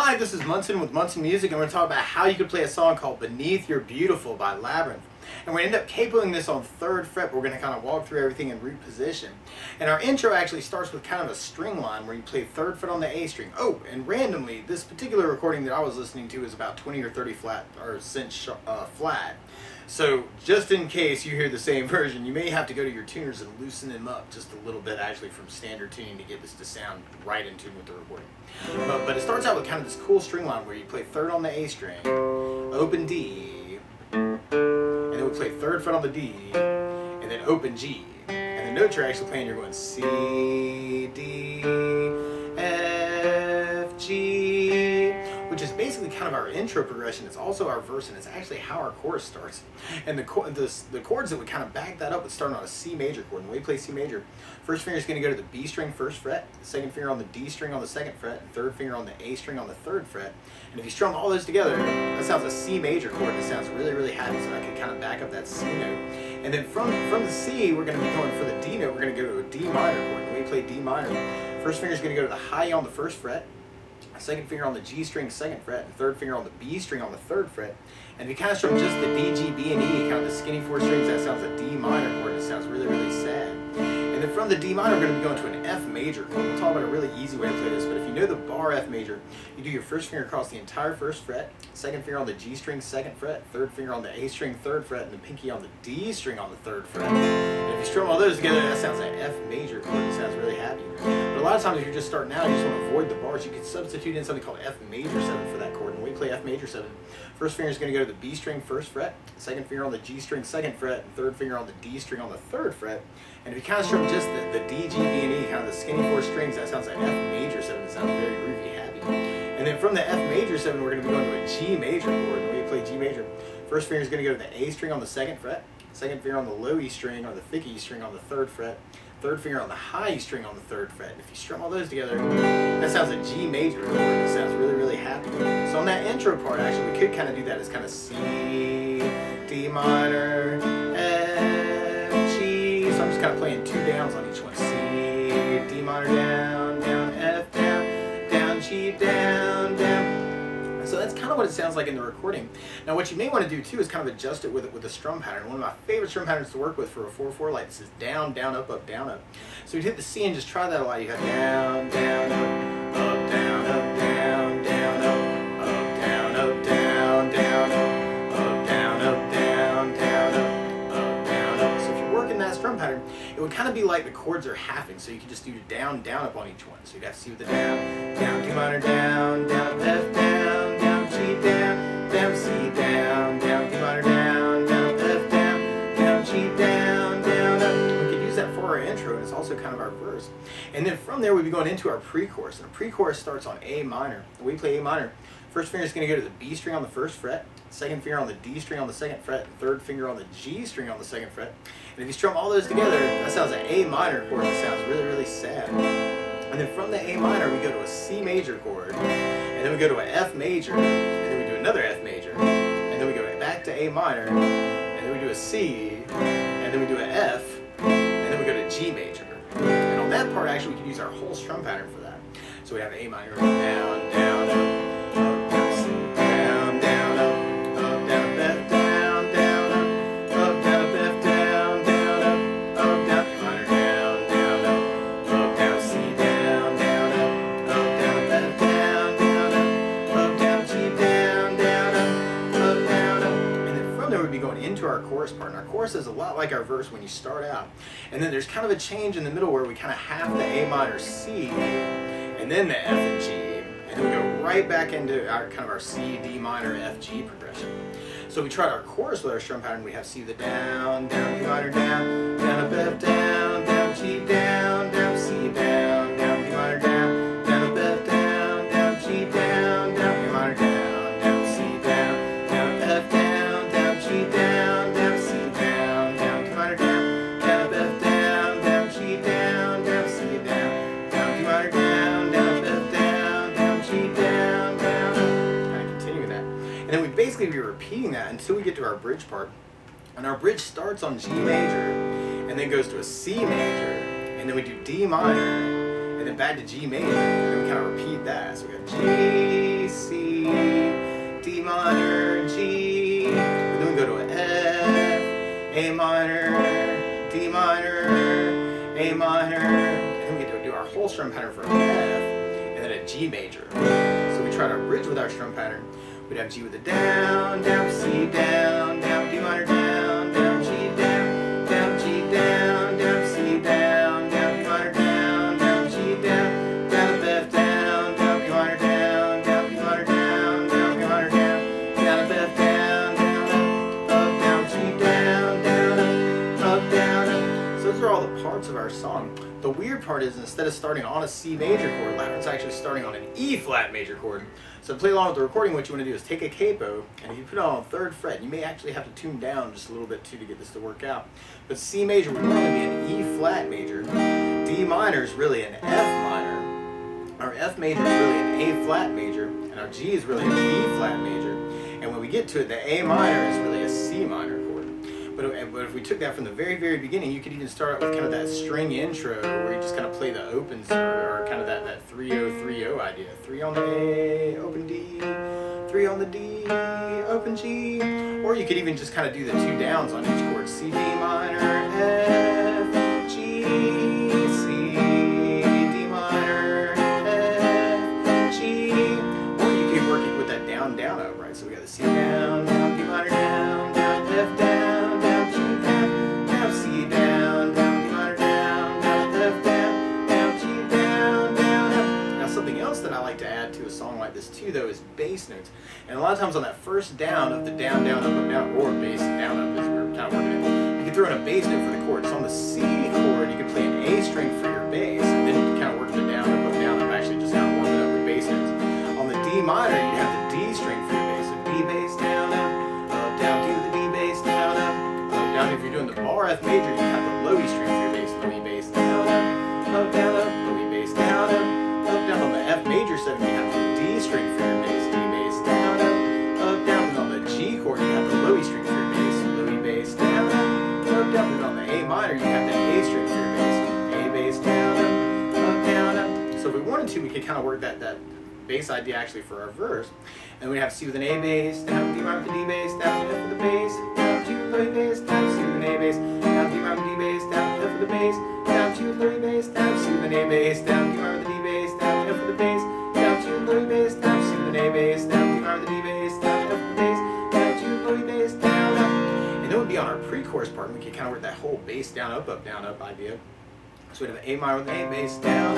Hi, this is Munson with Munson Music, and we're going to talk about how you can play a song called Beneath You're Beautiful by Labrinth. And we're going to end up capoing this on 3rd fret, but we're going to kind of walk through everything in root position. And our intro actually starts with kind of a string line where you play 3rd fret on the A string. Oh, and randomly, this particular recording that I was listening to is about 20 or 30 flat, or cents flat. So just in case you hear the same version, you may have to go to your tuners and loosen them up just a little bit actually from standard tuning to get this to sound right in tune with the recording. But it starts out with kind of this cool string line where you play 3rd on the A string, open D, and then we play 3rd fret on the D, and then open G. And the notes you're actually playing, you're going C, D, F, G, which is basically kind of our intro progression. It's also our verse, and it's actually how our chorus starts. And the chords that would kind of back that up would start on a C major chord. And the way you play C major, first finger is going to go to the B string 1st fret, second finger on the D string on the 2nd fret, and third finger on the A string on the 3rd fret. And if you strum all those together, that sounds a C major chord, and it sounds really, really happy. So I can kind of back up that C note. And then from the C, we're going to be going for the D note. We're going to go to a D minor chord. And the way you play D minor, first finger is going to go to the high E on the 1st fret, second finger on the G string 2nd fret, and third finger on the B string on the 3rd fret. And if you kind of strum just the D, G, B, and E, kind of the skinny 4 strings, that sounds a D minor chord. It sounds really, really sad. And then from the D minor, we're going to be going to an F major chord. We'll talk about a really easy way to play this, but if you know the bar F major, you do your first finger across the entire 1st fret, second finger on the G string 2nd fret, third finger on the A string 3rd fret, and the pinky on the D string on the 3rd fret. And if you strum all those together, that sounds like F major chord. It sounds really happy. But a lot of times if you're just starting out, you just want to avoid the bars, you can substitute in something called F major 7 for that chord. And when we play F major 7, first finger is going to go to the B string 1st fret, second finger on the G string 2nd fret, and third finger on the D string on the 3rd fret. And if you kind of strum just the D, G, B, and E, kind of the skinny 4 strings, that sounds like F major 7. It sounds very groovy, happy. And then from the F major 7, we're going to be going to a G major chord. And when you play G major, first finger is going to go to the A string on the 2nd fret, second finger on the low E string or the thick E string on the 3rd fret, third finger on the high E string on the 3rd fret. And if you strum all those together, that sounds a G major chord. It sounds really, really happy. So on that intro part, actually, we could kind of do that as kind of C, D minor, F, G. So I'm just kind of playing 2 downs on each one. C, D minor, down, down, F, down, down, G, down, down. So that's kind of what it sounds like in the recording. Now what you may want to do too is kind of adjust it with a strum pattern. One of my favorite strum patterns to work with for a 4/4 like this is down, down, up, up, down, up. So you hit the C and just try that a lot. You have down, down, up, down, up, down, down, up, down, up, down, down, up, down, up, down, down, up, down, up. So if you're working that strum pattern, it would kind of be like the chords are halving. So you could just do down, down, up on each one. So you'd have to see with the down, down, D minor, down, down, F, down, down, G, down, down, C, down, down, D minor, down, down, F, down, down, G, down, down, up. We could use that for our intro, and it's also kind of our verse. And then from there, we'd be going into our pre-chorus. And the pre-chorus starts on A minor. When we play A minor, first finger is going to go to the B string on the 1st fret, second finger on the D string on the 2nd fret, third finger on the G string on the 2nd fret. And if you strum all those together, that sounds like A minor chord. It sounds really, really sad. And then from the A minor, we go to a C major chord, and then we go to an F major, and then we do another F major, and then we go back to A minor, and then we do a C, and then we do an F, and then we go to G major. And on that part, actually, we can use our whole strum pattern for that. So we have A minor, down, down, up, down, C, down, down, up, down, F, down, down, up, down, F, down, down, up, down, A minor, down, down, up, down, C, down, down, up, down, F, down, down, up, down, G, down, down, down, up. And then from there, we'd be going into our chorus part. And our chorus is a lot like our verse when you start out. And then there's kind of a change in the middle where we kind of have the A minor C, and then the F and G, and then we go right back into our kind of our C, D minor, F, G progression. So we tried our chorus with our strum pattern. We have C, the down, down, D minor, down, down, up, F, down, down, G, down, down, C, down, down, D minor, down, down, up, F, down, down, G, down, down, D minor, down, down, C, down, down, F, down, down, G, down, down, C, down, down, D minor, down, down, up, F, down, down, G, down, down, C, down, down, D minor, down, down, up, F, down, down, G, down, down, up. Kind of continue that. And then we basically be repeating that until we get to our bridge part. And our bridge starts on G major, and then goes to a C major, and then we do D minor, and then back to G major, and then we kind of repeat that. So we got G, C, D minor, G, and then we go to an F, A minor, D minor, A minor, and then we get to do our whole strum pattern for an F, and then a G major. So we try to bridge with our strum pattern. We'd have G with a down, down, C, down, down, D minor, down, down, G, down, down, G, down, down, C, down, down, D minor, down, down, G, down, down, F, down, down, D minor, down, down, D minor, down, down, D minor, down, down, F, down, down, up, down, G, down, down, up, down, up. So those are all the parts of our song. The weird part is instead of starting on a C major chord, Labrinth's actually starting on an E flat major chord. So to play along with the recording, what you want to do is take a capo, and if you put it on 3rd fret, you may actually have to tune down just a little bit too to get this to work out. But C major would normally be an E flat major. D minor is really an F minor. Our F major is really an A flat major, and our G is really a B flat major. And when we get to it, the A minor is really a C minor chord. But if we took that from the very, very beginning, you could even start out with kind of that string intro where you just kind of play the opens or kind of that 3-0-3-0 idea. 3 on the A, open D, 3 on the D, open G. Or you could even just kind of do the 2 downs on each chord. C, D minor, F, G, C, D minor, F, G. Or you could work it with that down, down, up, right? So we got the C down, down, D minor, down, down, F down. That I like to add to a song like this too, though, is bass notes. And a lot of times on that first down of the down, down, up, up, down, or bass down, up, as we're kind of working it, you can throw in a bass note for the chord. So on the C chord, you can play an A string for your bass, and then you can kind of work the down, up, down, up, actually just kind of warm it up with bass notes. On the D minor, you'd have the D string for your bass. So D bass, down, down, do the D bass, down, down. If you're doing the bar F major, you have the low E string for your bass, low E bass, down, down, low E bass, down, down. On the F major 7, you have the D string for your bass, D bass, down, down. And on the G chord, you have the low E string for your bass, low E bass, down, down. And on the A minor, you have the A string for your bass, A bass, down, down. So if we wanted to, we could kind of work that bass idea actually for our verse. And we have C with an A bass, down, D minor with the D bass, down, F with the bass, down, G with low E bass, down, C with an A bass, down, D minor with the D bass, down, F with the bass, down, G with low E bass, down, C with an A bass, down, D minor with the D bass, down, F with the bass, down, G with low E bass, down, C with an A bass, down, D minor with the D bass, down, F with the bass, down, G with low E bass, down, up. And then we'd be on our pre-chorus part, and we could kind of work that whole bass down, up idea. So we'd have an A minor with an A bass, down,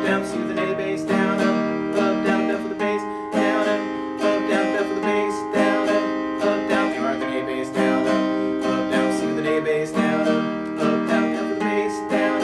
down, C with an A bass, down, down, F with the bass, down, down, F with the bass, down, down, D minor with an A bass, down, down, C with an A bass, down, down, F with the bass, down,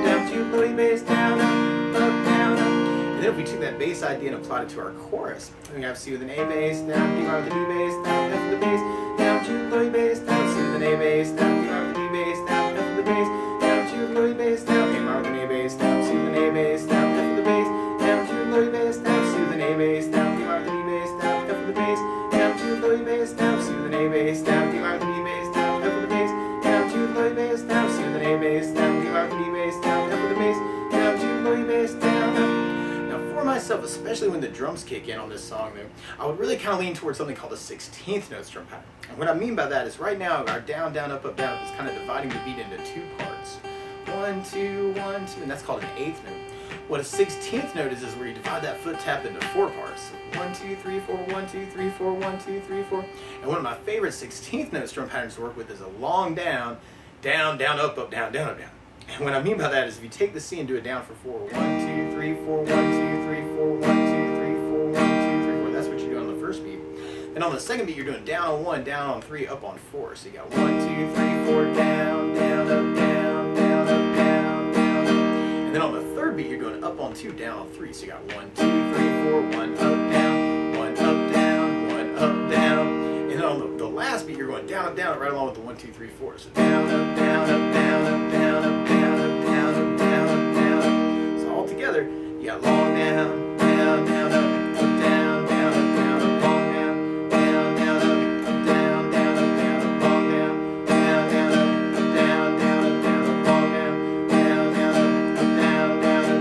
down, G with low E bass, down, down. And then if we took that bass idea and applied it to our chorus, we have C with an A bass, down, D minor with a D bass, down, F with the bass, down, G with low E bass, down, C with an A bass, down, D minor with a D bass, down, F with the bass, down, G with low E bass, down, A minor with an A bass, down, C with an A bass, down, F with the bass, down, G with low E bass, down, C with an A bass, down, D minor with a D bass, down, F with the bass, down, G with low E bass, down, C with an A bass, down, D minor with a D bass, down, F with the bass, down, G with low E bass, down, C with an A bass, down, D minor with a D bass, down, F with the bass, down, G with low E bass, down. Now for myself, especially when the drums kick in on this song though, I would really kind of lean towards something called a 16th note strum pattern. And what I mean by that is right now our down, down, up, down is kind of dividing the beat into 2 parts. 1, 2, 1, 2, and that's called an 8th note. What a 16th note is where you divide that foot tap into 4 parts. 1, 2, 3, 4, 1, 2, 3, 4, 1, 2, 3, 4. And one of my favorite 16th note strum patterns to work with is a long down, down, down, up, down, down, up, down. And what I mean by that is if you take the C and do it down for 4, 1, 2, 3, 4, 1, 2, 3, 4, 1, 2, 3, 4, 1, 2, 3, 4. That's what you do on the first beat. Then on the second beat, you're doing down on 1, down on 3, up on 4. So you got 1, 2, 3, 4, down, down, up, down, down, up, down, down, up. And then on the third beat, you're doing up on 2, down on 3. So you got 1, 2, 3, 4, 1, up, down, 1, up, down, 1, up, down. And then on the last beat, you're going down, up, down, right along with the 1, 2, 3, 4. So down, up, down, up, down, up, down, up, down, up, down, up, down, up, down. So all together, you got long down, down, down, up, down, down, up, down, up, long down, down, down, up, down, down, up, down, up, long down, down, down, up, down, down, up, down, up, long down, down, down, up, down, down,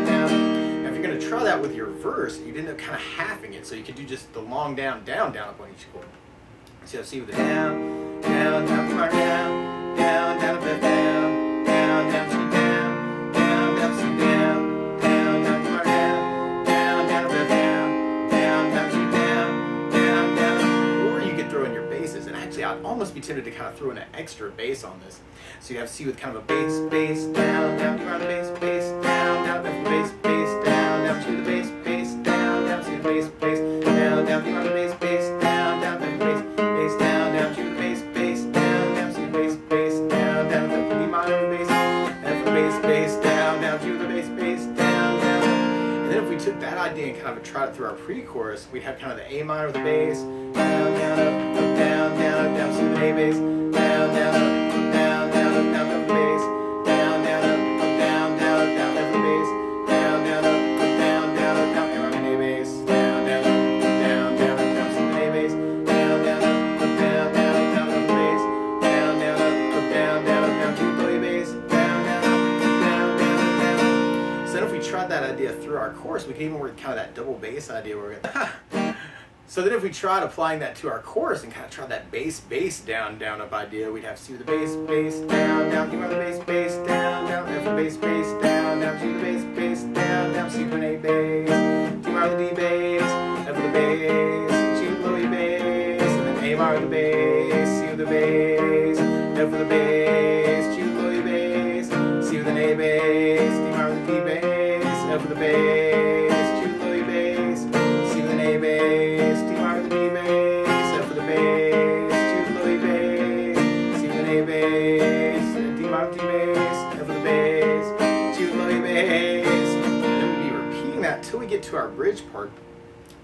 verse, you'd end up kind of halving it, so you could do just the long down, down, down up on each chord. So you have C with the down, down, down, D minor, down, down, down, up, down, down, down, C down, down, down, C down, down, down, D minor, down, down, down, up, down, down, down, C down, down, down. Or you could throw in your basses, and actually I'd almost be tempted to kind of throw in an extra bass on this. So you have C with kind of a bass, bass, down, down, D minor, bass, bass, down, down, F the bass, bass, down, down, C the bass, bass, down, down, C the bass, bass, down, down, D minor, bass, bass, down, down, F the bass, bass, down, down, C the bass, bass, down, down, C the bass, bass, down, down, F the D minor, bass, F the bass, bass, down, down, C the bass, bass, down, down. And then if we took that idea and kind of tried it through our pre-chorus, we'd have kind of the A minor with the bass, down, down, up, down, down, up, down, C with an A bass, down, down, up, down, down, up, down, F the bass, down, down, up, down, down, up, down, F the bass, down, down, up, down, down, up, down, A minor, A bass, down, down, up, down, down, up, down, C with an A bass, down, down, up, down, down, up, down, F the bass, down, down, up, down, down, up, down, C with the A bass, down, down, up, down, down, down. So then if we tried that idea through our chorus, we could even work kind of that double bass idea where we're So then if we tried applying that to our chorus and kind of tried that bass, bass, down, down, up idea, we'd have C with the bass, bass, down, down, D minor, the bass, bass, down, down, F the bass, bass, down, down, C with the bass, bass, down, down, C with an A bass, D minor, the D bass, F with the bass, G with low E bass, and then A minor, the bass, C with the bass, F with the bass, G with low E bass, C with an A bass, D minor, the D bass, F with the bass, G with low E bass, C with an A bass, D minor, the D bass, F with the bass, G with low E bass, C with an A bass, D minor, D bass, F with the bass, G with low E bass. And then we'd be repeating that till we get to our bridge part.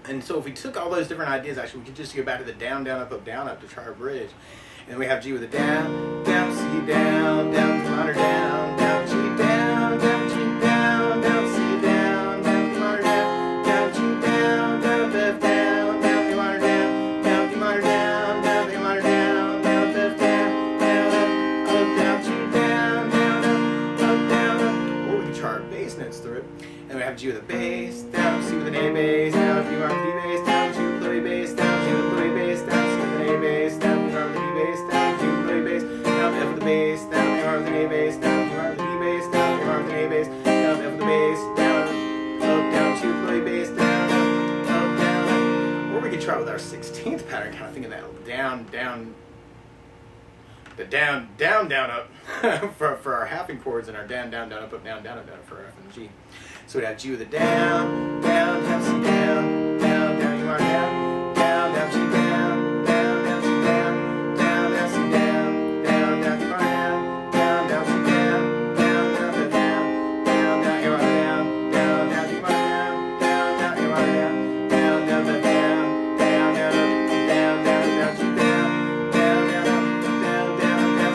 And so if we took all those different ideas, actually we could just go back to the down, down, up, down, up to try our bridge. And then we have G with a down, down, C down, down, D minor, down, down, G down, down, G down, down, C down, down, D minor, down, down, G down, down, F down, down, D minor, down, down, D minor, down, down, D minor, down, down, F down, down, up, down, G down, down, up, down, up. Or we can try our bass notes through it. And we have G with a bass, down, C with an A bass, down, D minor, D bass, down, G with low E bass, down, G with low E bass, down, C with an A bass, down, D minor, the D bass, down, G with low E bass, down, F with the bass, down, D minor, the A bass, down, D minor, the D bass, down, D minor, the A bass, down, F with the bass, down, up, down, G with low E bass, down, up, down. Or we could try with our 16th pattern, kind of thinking that down, down, the down, down, down, up for our halving chords, and our down, down, down, up, down, down, up, down for F and G. So we'd have G with a down, down, down, C down, down, down, E minor, down, down, down, G down, down, down, C down, down, down, C down, down, down, E minor, down, down, down, C down, down, down, F down, down, down, E minor, down, down, down, D minor, down, down, down, E minor, down, down, down, F down, down, down, up, down, down, down, G down, down, down, up, down, down, down.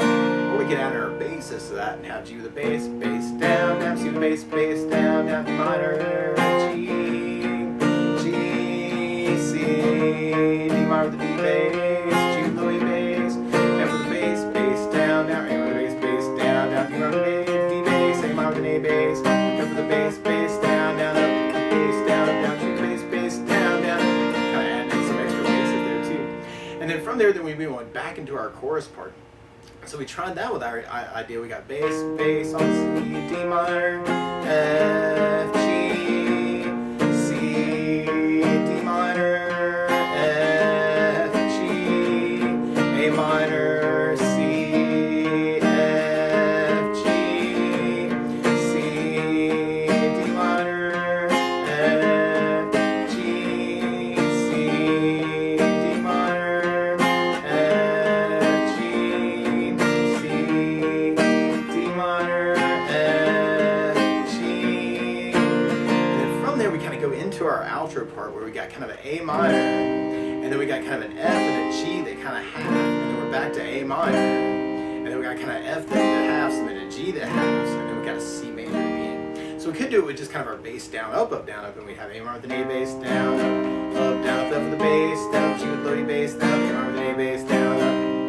Or we could add our basses to that and have G with a bass, bass, down, down, C with a bass, bass, down, down, D minor, G, G, C, D minor with the D bass, G with low E bass, F with the bass, bass, down, down, A with the bass, bass, down, down, D minor with the D bass, A minor with an A bass, F with the bass, bass, down, down, up, bass, down, up, down, G with the bass, bass, down, down, kind of add in some extra basses there too. And then from there, then we went back into our chorus part. So we tried that with our idea. We got bass, bass on C, D minor, F, G, C, D minor, F, G, A minor, C, F, G, C, D minor, F, G, C, D minor, F, G, C, D minor, F, G. And then from there we kind of go into our outro part where we got kind of an A minor, and then we got kind of an F and a G that kind of half, and then we're back to A minor, and then we got kind of F that halves, and then a G that halves, and then we got a C major at the end. So we could do it with just kind of our bass down, up, and we have A minor with an A bass, down, up, down, up, F with the bass, down, G with low E bass, down, A minor with an A bass, down,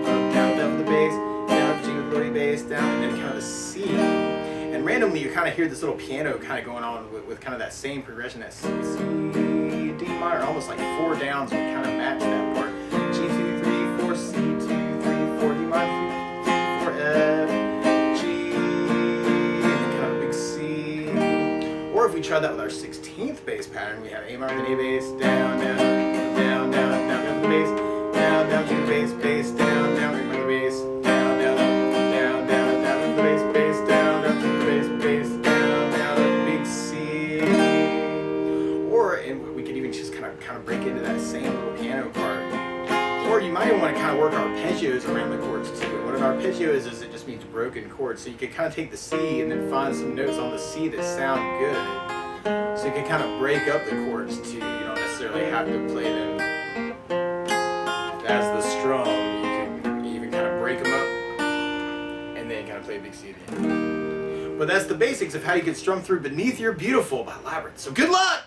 up, down, F with the bass, down, G with low E bass, down, and then kind of a C. And and randomly you kind of hear this little piano kind of going on with kind of that same progression, that C, D minor, almost like 4 downs would kind of match that part. G2, 3, 4, C2, 3, 4, D minor, 3, 4, F, G, and then kind of a big C. Or if we try that with our 16th bass pattern, we have A minor, then A bass, down, down, down, down, down, down to the bass, down, down to the bass, bass, down, down, A minor, bass, down, down, down, down, down to the bass, bass, down, down to the bass, bass, down, down, big C. Or, and we could even just kind of break into that same little piano part. Or you might even want to kind of work arpeggios around the chords too. And what an arpeggio is it just means broken chords. So you could kind of take the C and then find some notes on the C that sound good. So you can kind of break up the chords too. You don't necessarily have to play them as the strum. You can even kind of break them up and then kind of play a big C at the end. But that's the basics of how you can strum through Beneath You're Beautiful by Labrinth. So good luck!